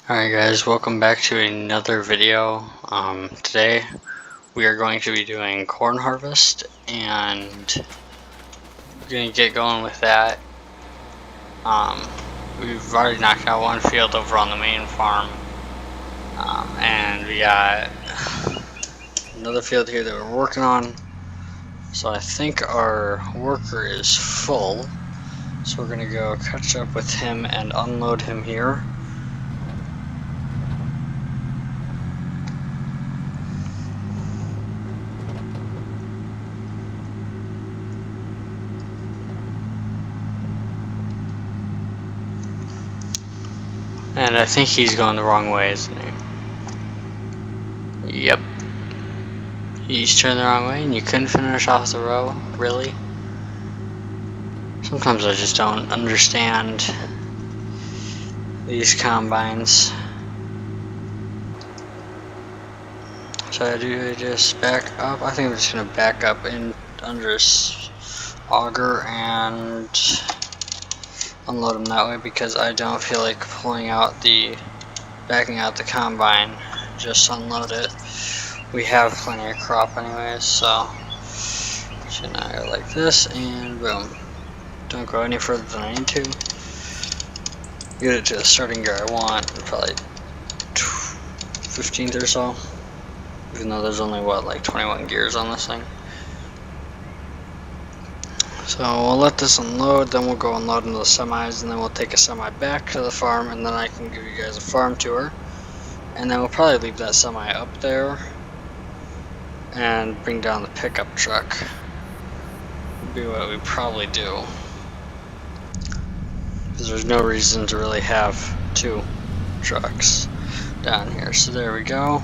Alright guys, welcome back to another video. Today we are going to be doing corn harvest, and we're going to get going with that. We've already knocked out one field over on the main farm, and we got another field here that we're working on. So I think our worker is full, so we're going to go catch up with him and unload him here. And I think he's going the wrong way, isn't he? Yep. He's turned the wrong way and you couldn't finish off the row? Really? Sometimes I just don't understand these combines. So do I just back up? I think I'm just going to back up in under this auger and unload them that way, because I don't feel like backing out the combine. Just unload it. We have plenty of crop anyways, so now go like this and boom. Don't go any further than I need to. Get it to the starting gear I want, probably 15th or so. Even though there's only like 21 gears on this thing. So we'll let this unload, then we'll go unload into the semis, and then we'll take a semi back to the farm, and then I can give you guys a farm tour. And then we'll probably leave that semi up there and bring down the pickup truck. Would be what we probably do, because there's no reason to really have two trucks down here. So there we go.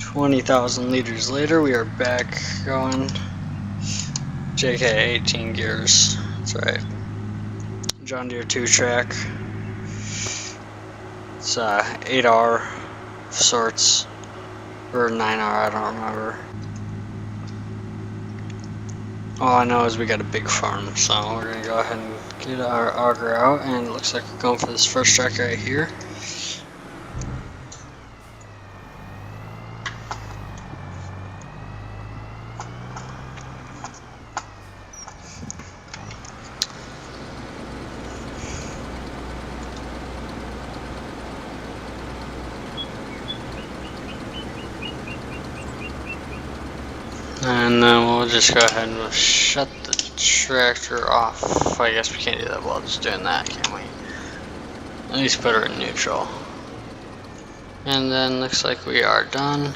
20,000 liters later, we are back going. JK 18 gears, that's right. John Deere 2-track. It's 8R of sorts, or 9R, I don't remember. All I know is we got a big farm, so we're gonna go ahead and get our auger out, and it looks like we're going for this first track right here. And then we'll just go ahead and we'll shut the tractor off. I guess we can't do that while just doing that, can we? At least put her in neutral. And then looks like we are done.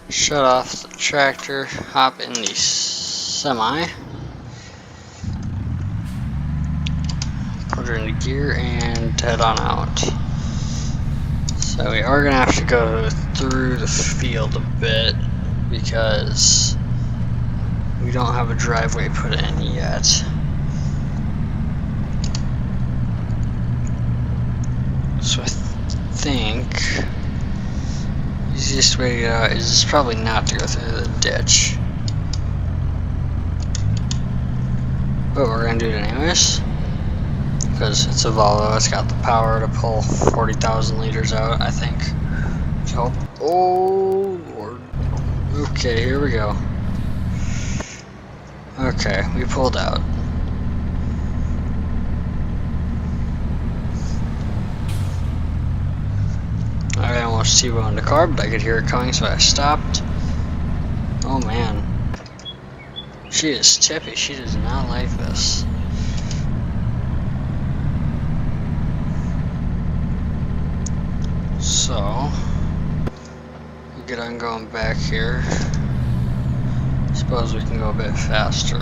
Shut off the tractor, hop in the semi, put her into gear, and head on out. So we are gonna have to go through the field a bit, because we don't have a driveway put in yet. So I think the easiest way to get out is probably not to go through the ditch. But we're gonna do it anyways, because it's a Volvo. It's got the power to pull 40,000 liters out, I think. So, oh Lord. Okay, here we go. Okay, we pulled out. I almost T-boned the car, but I could hear it coming, so I stopped. Oh man. She is tippy. She does not like this. So get on going back here. Suppose we can go a bit faster.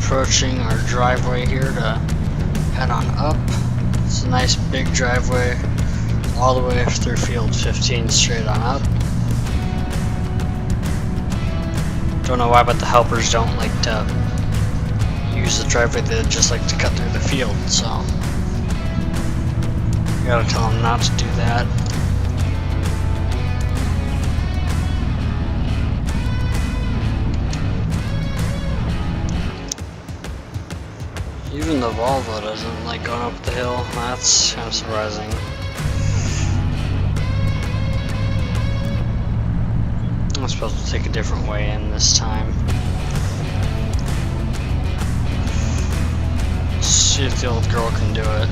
approaching our driveway here to head on up. It's a nice big driveway all the way through field 15 straight on up. Don't know why, but the helpers don't like to use the driveway. They just like to cut through the field, so you gotta tell them not to do that. Even the Volvo doesn't like going up the hill. That's kind of surprising. I'm supposed to take a different way in this time. Let's see if the old girl can do it.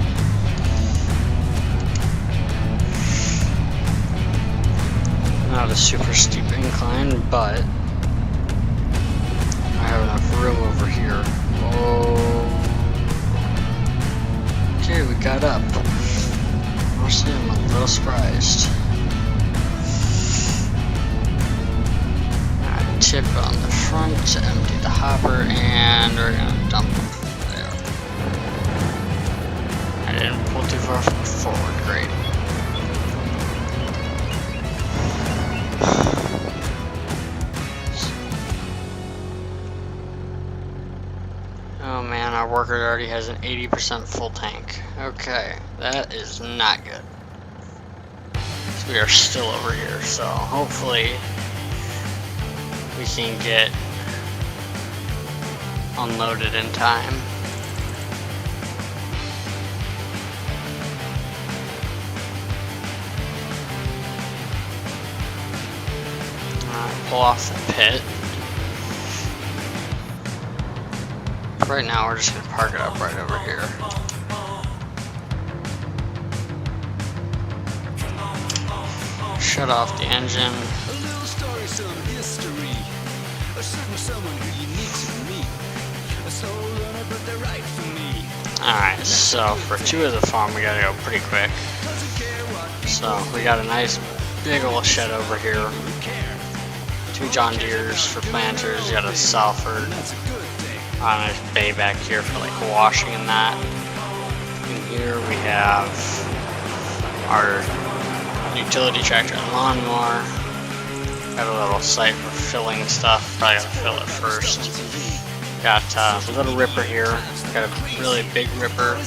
Not a super steep incline, but I have enough room over here. Oh. Okay, we got up. Honestly, I'm a little surprised. Tip on the front to empty the hopper, and we're gonna dump it there. I didn't pull too far forward, great. Oh man, our worker already has an 80% full tank. Okay, that is not good. So we are still over here, so hopefully we can get unloaded in time. Pull off the pit. Right now we're just gonna park it up right over here. Shut off the engine. Alright, so for 2 of the farm we gotta go pretty quick. So we got a nice big old shed over here. 2 John Deeres for planters, you got a Salford. A nice bay back here for like washing and that. And here we have our utility tractor and lawnmower. Got a little site for filling stuff. Probably gotta fill it first. Got a little ripper here. Got a really big ripper.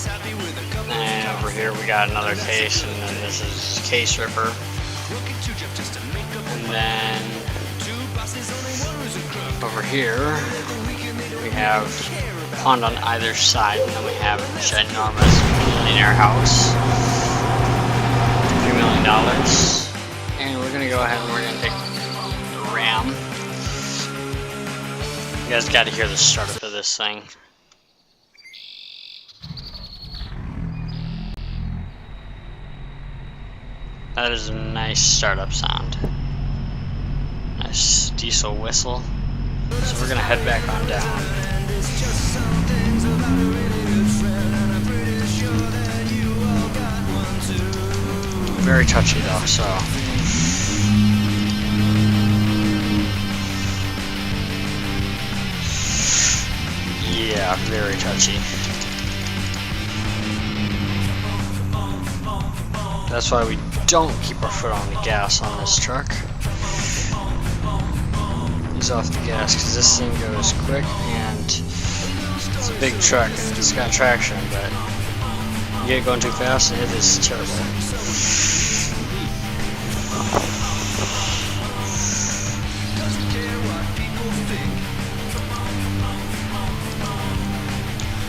And over here we got another case, and then this is case ripper. And then over here we have a pond on either side, and then we have a ginormous millionaire house. $3 million. And we're gonna go ahead and we're gonna take the Ram. You guys gotta hear the startup of this thing. That is a nice startup sound. Nice diesel whistle. So we're gonna head back on down. Very touchy though, so. Yeah, very touchy. That's why we don't keep our foot on the gas on this truck. Ease off the gas because this thing goes quick, and it's a big truck and it's got traction, but you get it going too fast and it is terrible.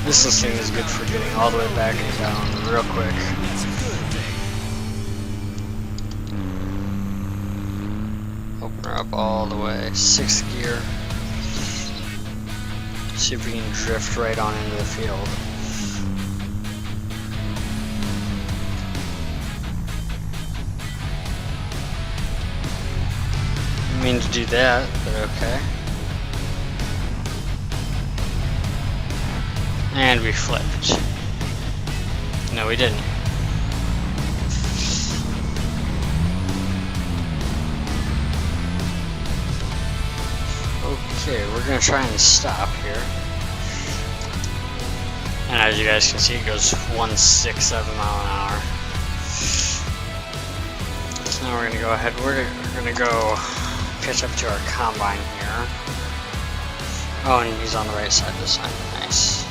This thing is good for getting all the way back and down real quick. Open her up all the way. 6th gear. See if we can drift right on into the field. Didn't mean to do that, but okay. And we flipped. No, we didn't. Okay, we're gonna try and stop here. And as you guys can see, it goes 167 mile an hour. So now we're gonna go ahead. We're gonna go catch up to our combine here. Oh, and he's on the right side this time. Nice.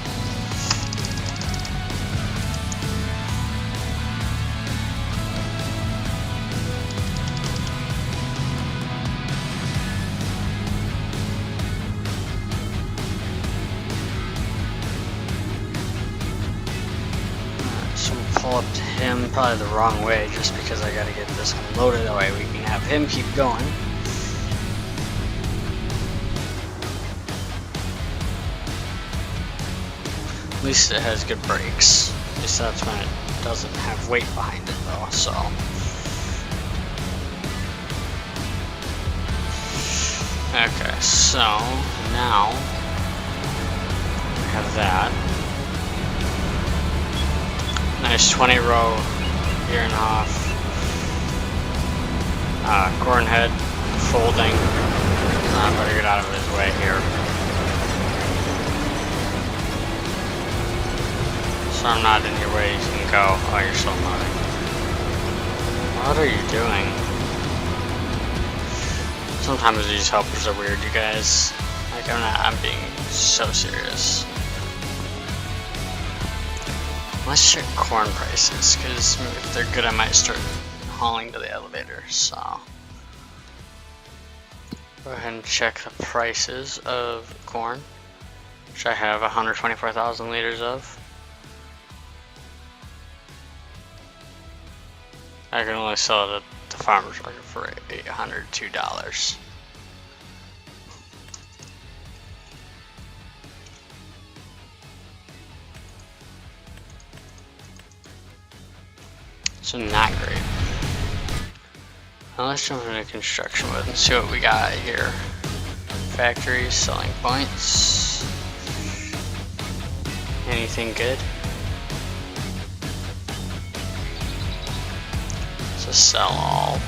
So we'll pull up to him, probably the wrong way, just because I gotta get this unloaded. That way we can have him keep going. At least it has good brakes. At least that's when it doesn't have weight behind it though, so. Okay, so now we have that. Nice 20 row gear and off. Corn head folding. Better get out of his way here. So I'm not in your way, you can go. Oh, you're still moving. What are you doing? Sometimes these helpers are weird, you guys. Like, I'm being so serious. Let's check corn prices, because if they're good I might start hauling to the elevator, so. Go ahead and check the prices of corn, which I have 124,000 liters of. I can only sell it at the farmer's market for $802. So not great. Now let's jump into construction with and see what we got here. Factories, selling points. Anything good? To sell all.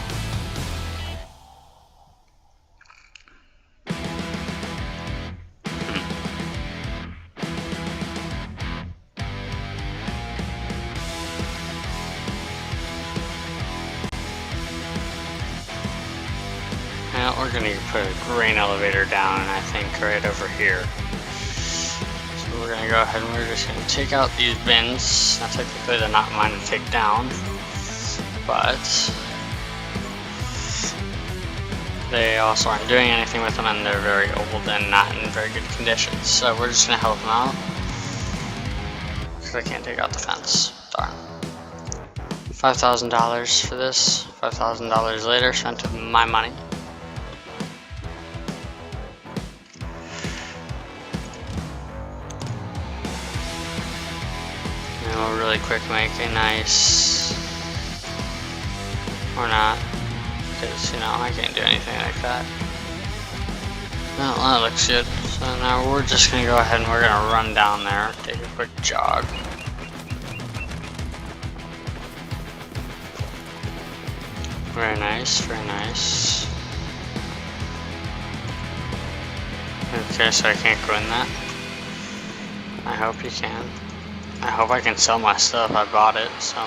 Now we're gonna put a grain elevator down, I think, right over here. So we're gonna go ahead and we're just gonna take out these bins. Now technically they're not mine to take down, but they also aren't doing anything with them, and they're very old and not in very good condition. So we're just gonna help them out because I can't take out the fence. Darn. $5,000 for this. $5,000 later, spent my money. And we'll really quick make a nice, or not, because you know I can't do anything like that. Well, that looks good. So now we're just gonna go ahead and we're gonna run down there, take a quick jog. Very nice, very nice. Okay, so I can't go in that. I hope you can. I hope I can sell my stuff. I bought it, so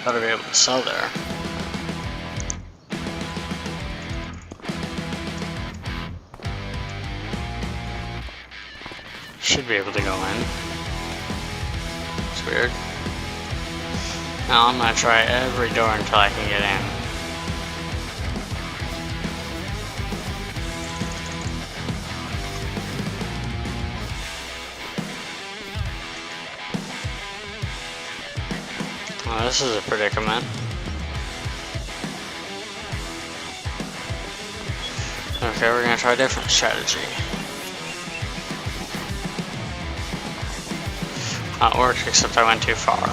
better be able to sell there. Should be able to go in. It's weird. Now I'm gonna try every door until I can get in. Well, this is a predicament. Okay, we're gonna try a different strategy. Not worked, except I went too far.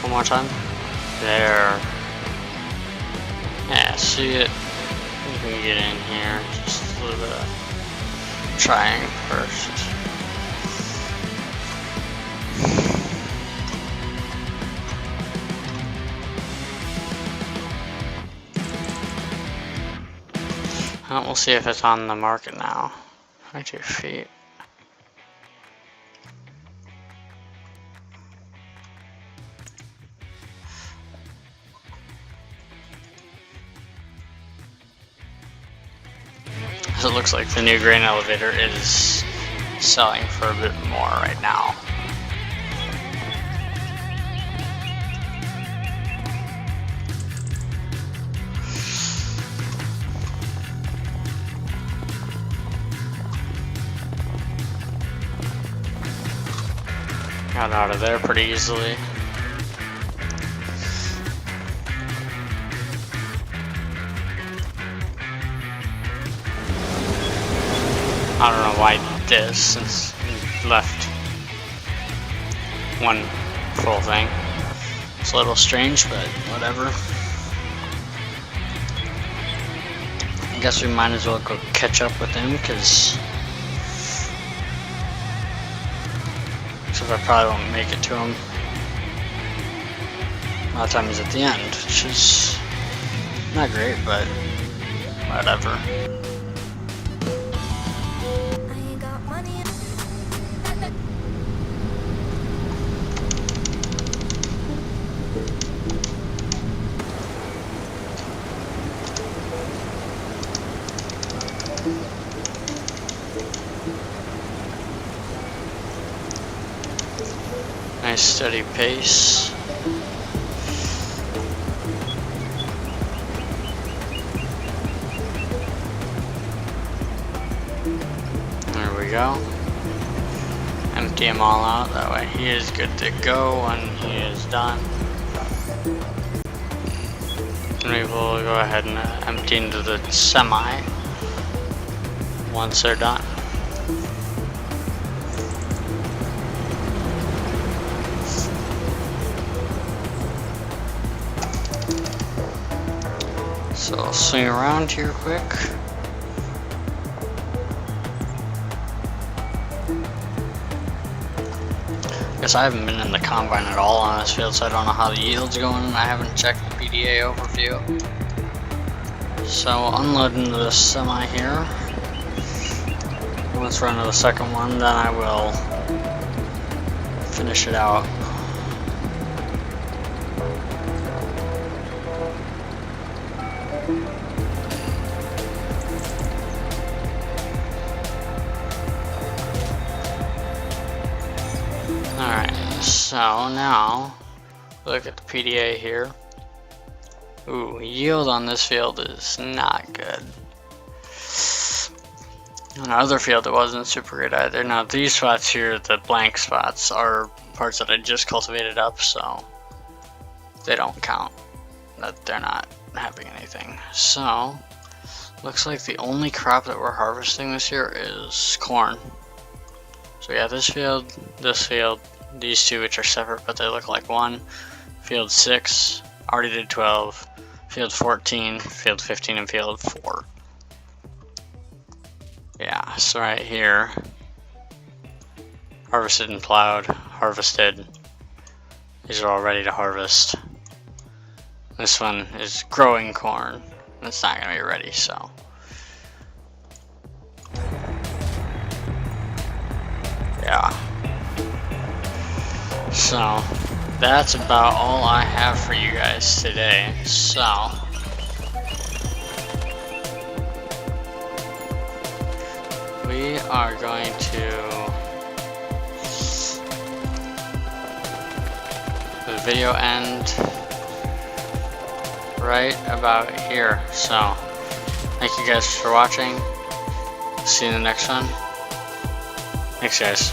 One more time. There. Yeah, see it. You can get in here. Just a little bit of trying first. Well, we'll see if it's on the market now. 22 feet. So it looks like the new grain elevator is selling for a bit more right now. Got out of there pretty easily. I don't know why this, since we left one full thing. It's a little strange, but whatever. I guess we might as well go catch up with him, because I probably won't make it to him. A lot of time he's at the end, which is not great, but whatever. Nice steady pace. There we go. Empty him all out, that way he is good to go when he is done. And we will go ahead and empty into the semi once they're done. So I'll swing around here quick. Guess I haven't been in the combine at all on this field, so I don't know how the yield's going, and I haven't checked the PDA overview. So we'll unload into the semi here. Let's run to the second one, then I will finish it out. Alright, so now look at the PDA here. Ooh, yield on this field is not good. On other field it wasn't super good either. Now these spots here, the blank spots, are parts that I just cultivated up, so they don't count. That they're not having anything. So looks like the only crop that we're harvesting this year is corn. So yeah, this field, these two which are separate but they look like one. Field 6, already did 12. Field 14, field 15, and field 4. Yeah, so right here, harvested and plowed, harvested. These are all ready to harvest. This one is growing corn. It's not going to be ready, so. Yeah. So, that's about all I have for you guys today. So, we are going to the video end right about here. So, thank you guys for watching. See you in the next one. Thanks, guys.